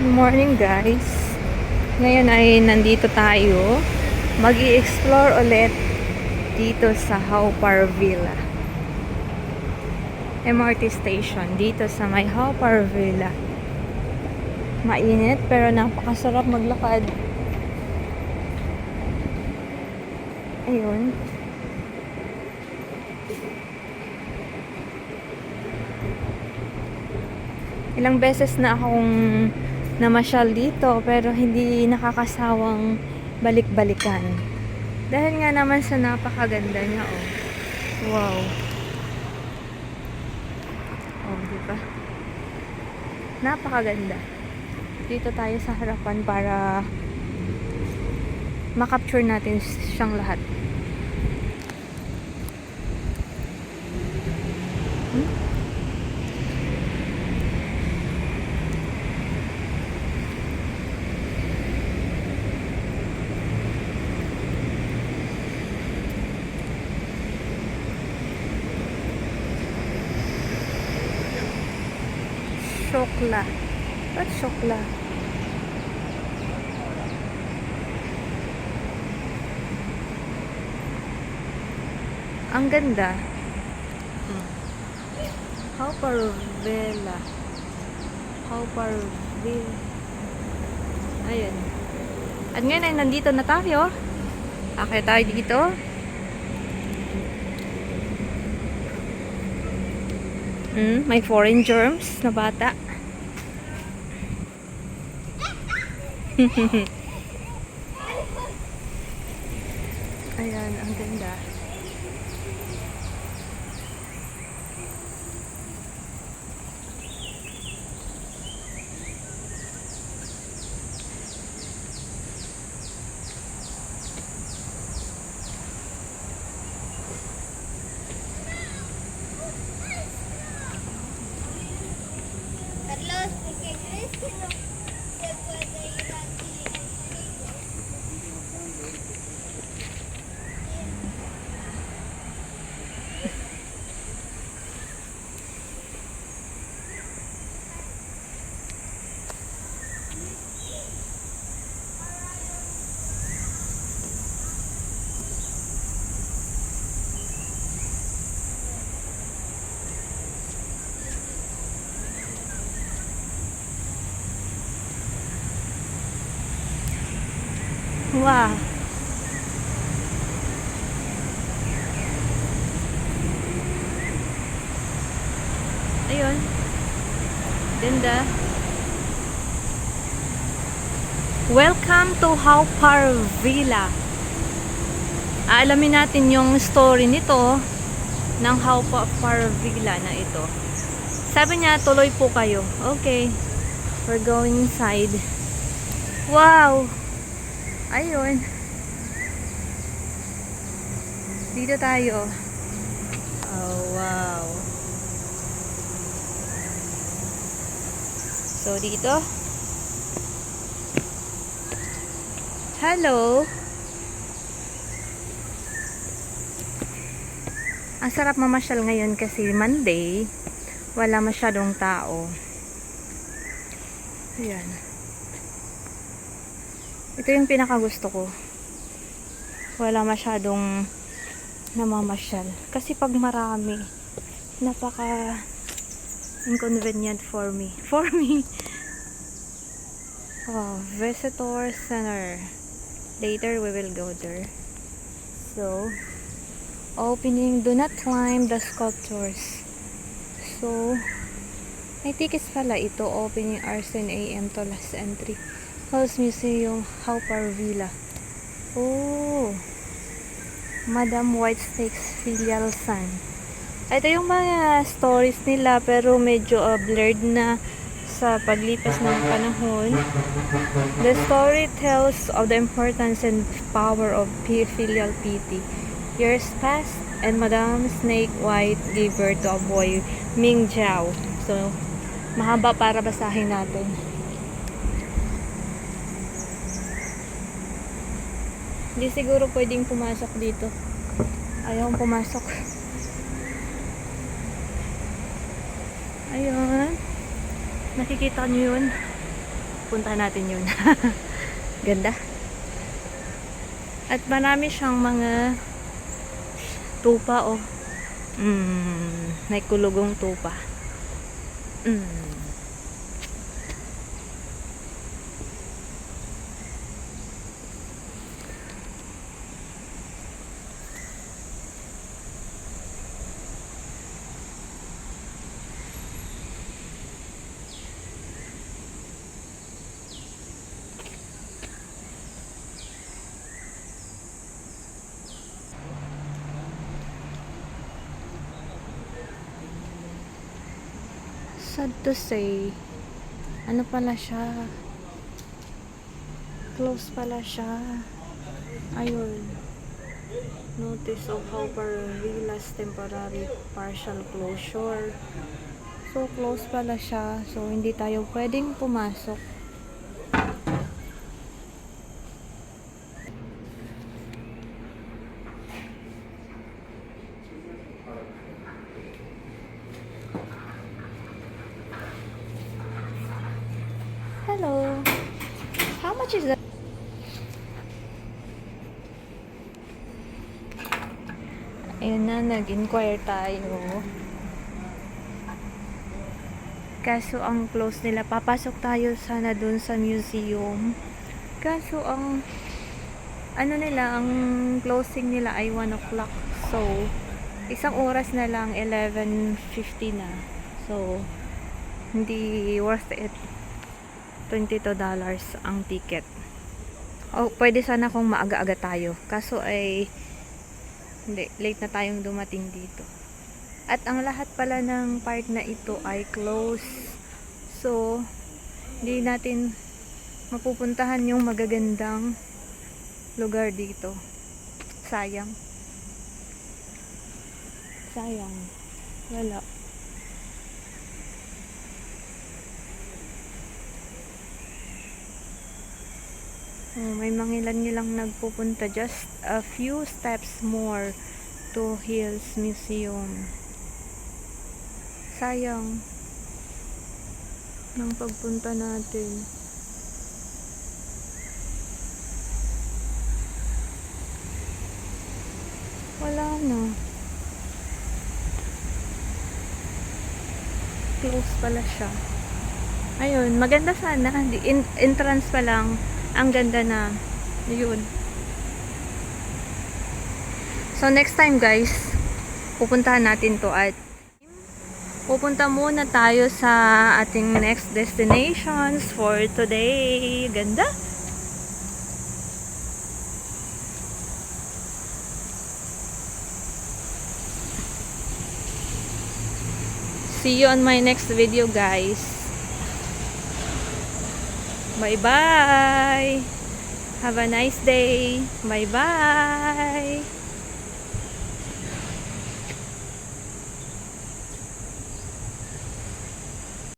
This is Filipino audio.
Good morning guys. Ngayon ay nandito tayo. Mag-i-explore ulit dito sa How Par Villa. MRT station dito sa may How Par Villa. Mainit pero napakasarap maglakad. Ayun. Ilang beses na akong namasyal dito pero hindi nakakasawang balik-balikan. Dahil nga naman sa napakaganda niya, oh. Wow. Oh, di ba? Napakaganda. Dito tayo sa harapan para makapture natin siyang lahat. Shokla. Ba't shokla? Ang ganda. How Par Villa. How Par Villa. Ayun. At ngayon ay nandito na tayo. Akit tayo dito. May foreign germs na bata. Ayan, ang ganda. Wow. Ayun. Ganda. Welcome to How Par Villa. Aalamin natin yung story nito ng How Par Villa na ito. Sabi niya, tuloy po kayo. Okay. We're going inside. Wow. Ayun. Dito tayo. Oh, wow. So, dito. Hello. Ang sarap mamasyal ngayon kasi Monday. Wala masyadong tao. Ayan. Ito yung pinakagusto ko. Wala masyadong namamasyal. Kasi pag marami, napaka inconvenient for me. For me. Oh, visitor center. Later we will go there. So, opening, do not climb the sculptures. So, may tickets pala ito. Opening hours 10 AM to last entry. House Museum, How Par Villa. Oh, Madam Whitesnake's Filial Son. Ito yung mga stories nila pero medyo blurred na sa paglipas ng panahon. The story tells of the importance and power of filial piety. Years passed and Madam Snake White gave birth to a boy, Ming Jiao. So, mahaba para basahin natin. Hindi siguro pwedeng pumasok dito. Ayaw pumasok. Ayun. Nakikita nyo yun? pupuntahan natin yun. Ganda. At marami siyang mga tupa, oh. May kulugong tupa. Sad to say, ano pala siya, close pala siya. Ayun, notice of Hauppauge Villas temporary partial closure. So close pala siya, so hindi tayo pwedeng pumasok. Hello, how much is that? Ayun na, nag-inquire tayo. Kaso ang close nila, papasok tayo sana dun sa museum. Kaso ang ano nila, ang closing nila ay 1 o'clock. So, isang oras na lang, 11:50 na. So, hindi worth it. $22 ang ticket. O, pwede sana kung maaga-aga tayo. Kaso ay hindi, late na tayong dumating dito. At ang lahat pala ng park na ito ay close. So, hindi natin mapupuntahan yung magagandang lugar dito. Sayang. Sayang. Wala. Oh, may mangilan-ngilang nagpupunta, just a few steps more to Hills Museum. Sayang ng pagpunta natin. Wala na. Close pala siya. Ayun, maganda sana. Entrance pa lang. Ang ganda na. Yun. So, next time guys, pupuntahan natin to at pupunta muna tayo sa ating next destinations for today. Ganda. See you on my next video, guys. Bye-bye. Have a nice day. Bye-bye.